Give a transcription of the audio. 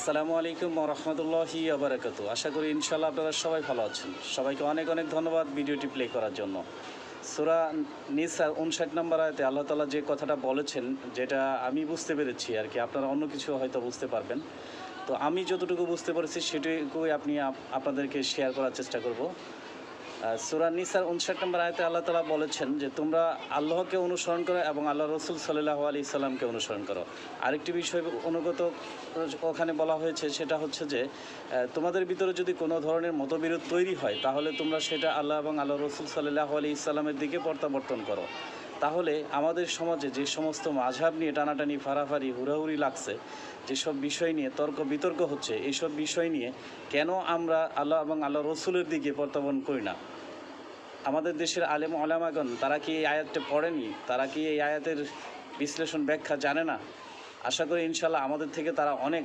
আসসালামু আলাইকুম ওয়া রাহমাতুল্লাহি ওয়া বারাকাতুহু। আশা করি ইনশাআল্লাহ আপনারা সবাই ভালো আছেন। সবাইকে অনেক অনেক ধন্যবাদ ভিডিওটি প্লে করার জন্য। সূরা নিসা 59 নম্বর আয়াতে আল্লাহ তাআলা যে কথাটা বলেছেন, যেটা আমি বুঝতে পেরেছি আর কি, আপনারা অন্য কিছু হয়তো বুঝতে পারবেন। তো আমি যতটুকু বুঝতে পেরেছি সেটুকুই আপনাদেরকে শেয়ার করার চেষ্টা করব। সূরা নিসার 59 নম্বর আয়াতে আল্লাহ তাআলা বলেছেন যে, তোমরা আল্লাহকে অনুসরণ করো এবং আল্লাহ রসুল সাল্লাল্লাহু আলাইহি সাল্লামকে অনুসরণ করো। আরেকটি বিষয় অনুগত ওখানে বলা হয়েছে, সেটা হচ্ছে যে তোমাদের ভিতরে যদি কোনো ধরনের মতবিরোধ তৈরি হয়, তাহলে তোমরা সেটা আল্লাহ এবং আল্লাহ রসুল সাল্লাল্লাহু আলাইহি সাল্লামের দিকে প্রত্যাবর্তন করো। তাহলে আমাদের সমাজে যে সমস্ত মাযহাব নিয়ে টানাটানি ফাড়াফাড়ি হুড়াহুড়ি লাগছে, যেসব বিষয় নিয়ে তর্ক বিতর্ক হচ্ছে, এইসব বিষয় নিয়ে কেন আমরা আল্লাহ এবং আল্লাহ রসুলের দিকে প্রত্যাবর্তন করি না? আমাদের দেশের আলেম ওলামাগণ তারা কি এই আয়াতটা পড়েনি? তারা কি এই আয়াতের বিশ্লেষণ ব্যাখ্যা জানে না? আশা করি ইনশাআল্লাহ আমাদের থেকে তারা অনেক